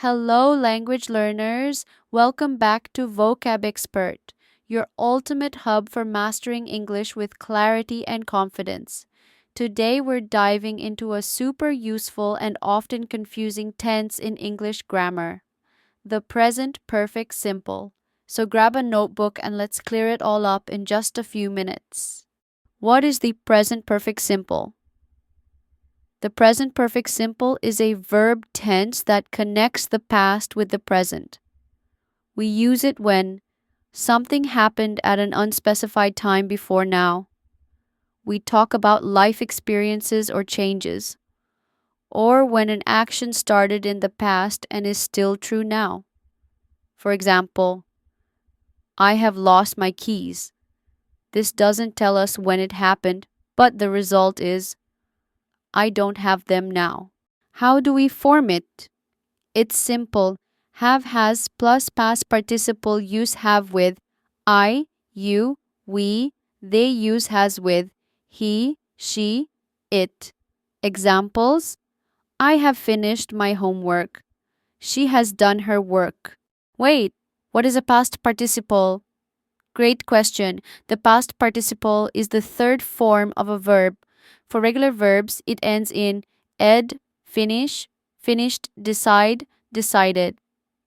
Hello, language learners. Welcome back to VocabXpert, your ultimate hub for mastering English with clarity and confidence. Today, we're diving into a super useful and often confusing tense in English grammar, the present perfect simple. So grab a notebook and let's clear it all up in just a few minutes. What is the present perfect simple? The present perfect simple is a verb tense that connects the past with the present. We use it when something happened at an unspecified time before now. We talk about life experiences or changes, or when an action started in the past and is still true now. For example, I have lost my keys. This doesn't tell us when it happened, but the result is I don't have them now. How do we form it? It's simple. Have has plus past participle use have with I, you, we, they use has with he, she, it. Examples: I have finished my homework. She has done her work. Wait, what is a past participle? Great question. The past participle is the third form of a verb. For regular verbs, it ends in ed, finish, finished, decide, decided.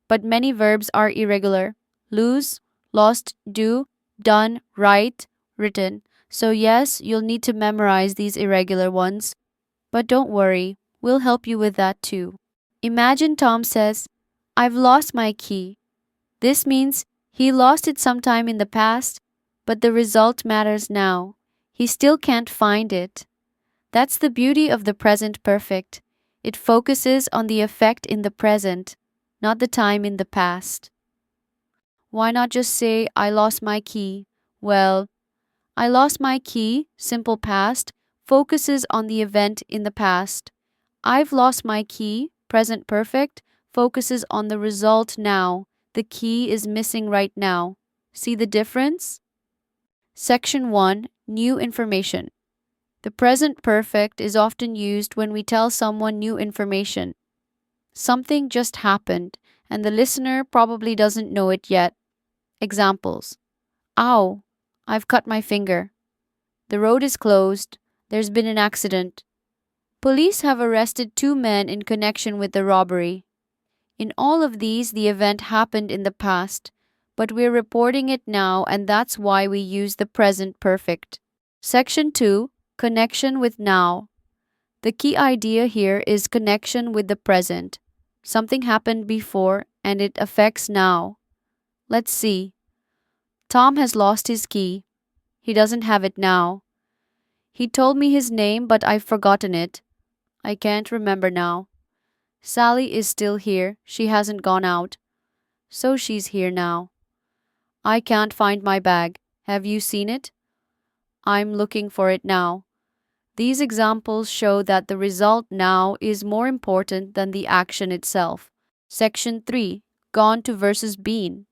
But many verbs are irregular: lose, lost, do, done, write, written. So, yes, you'll need to memorize these irregular ones. But don't worry, we'll help you with that too. Imagine Tom says, I've lost my key. This means he lost it sometime in the past, but the result matters now. He still can't find it. That's the beauty of the present perfect. It focuses on the effect in the present, not the time in the past. Why not just say, I lost my key? Well, I lost my key, simple past, focuses on the event in the past. I've lost my key, present perfect, focuses on the result now. The key is missing right now. See the difference? Section 1. New information. The present perfect is often used when we tell someone new information. Something just happened, and the listener probably doesn't know it yet. Examples: Ow, I've cut my finger. The road is closed. There's been an accident. Police have arrested 2 men in connection with the robbery. In all of these, the event happened in the past, but we're reporting it now, and that's why we use the present perfect. Section 2. Connection with now. The key idea here is connection with the present. Something happened before, and it affects now. Let's see. Tom has lost his key. He doesn't have it now. He told me his name, but I've forgotten it. I can't remember now. Sally is still here. She hasn't gone out. So she's here now. I can't find my bag. Have you seen it? I'm looking for it now. These examples show that the result now is more important than the action itself. Section 3. Gone to versus been.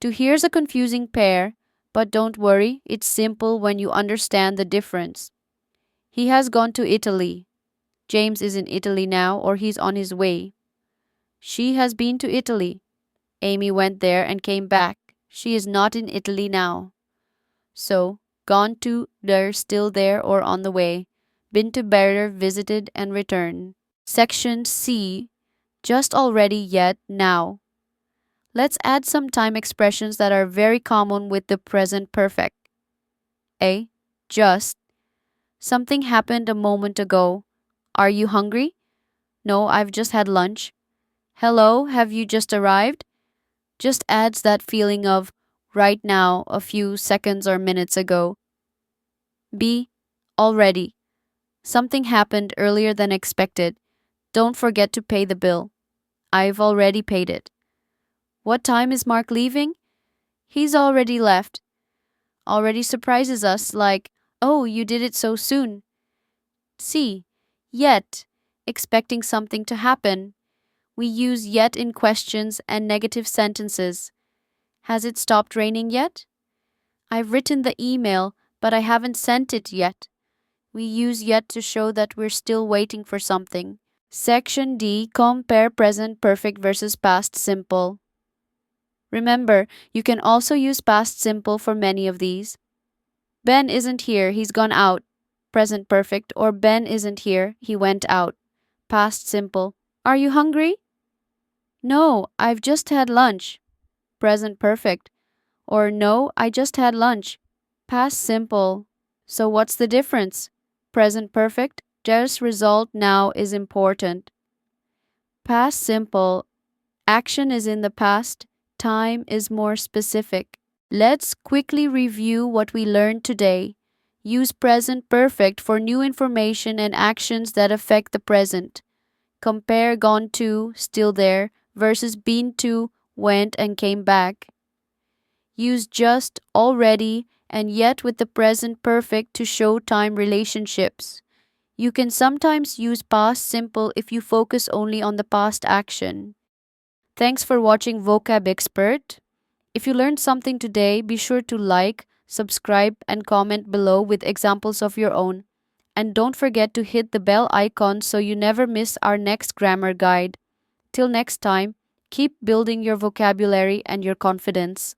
To here's a confusing pair, but don't worry, it's simple when you understand the difference. He has gone to Italy. James is in Italy now, or he's on his way. She has been to Italy. Amy went there and came back. She is not in Italy now. So, gone to, they're still there or on the way. Been to, better, visited, and returned. Section C. Just, already, yet, now. Let's add some time expressions that are very common with the present perfect. A. Just. Something happened a moment ago. Are you hungry? No, I've just had lunch. Hello, have you just arrived? Just adds that feeling of right now, a few seconds or minutes ago. B. Already. Something happened earlier than expected. Don't forget to pay the bill. I've already paid it. What time is Mark leaving? He's already left. Already surprises us like, oh, you did it so soon. C. Yet. Expecting something to happen. We use yet in questions and negative sentences. Has it stopped raining yet? I've written the email, but I haven't sent it yet. We use yet to show that we're still waiting for something. Section D, compare present perfect versus past simple. Remember, you can also use past simple for many of these. Ben isn't here, he's gone out. Present perfect, or Ben isn't here, he went out. Past simple. Are you hungry? No, I've just had lunch. Present perfect. Or no, I just had lunch. Past simple. So what's the difference? Present perfect, just result now is important. Past simple. Action is in the past, time is more specific. Let's quickly review what we learned today. Use present perfect for new information and actions that affect the present. Compare gone to, still there, versus been to, went and came back. Use just, already, and yet with the present perfect to show time relationships. You can sometimes use past simple if you focus only on the past action. Thanks for watching Vocab Expert. If you learned something today, be sure to like, subscribe, and comment below with examples of your own. And don't forget to hit the bell icon so you never miss our next grammar guide. Till next time, keep building your vocabulary and your confidence.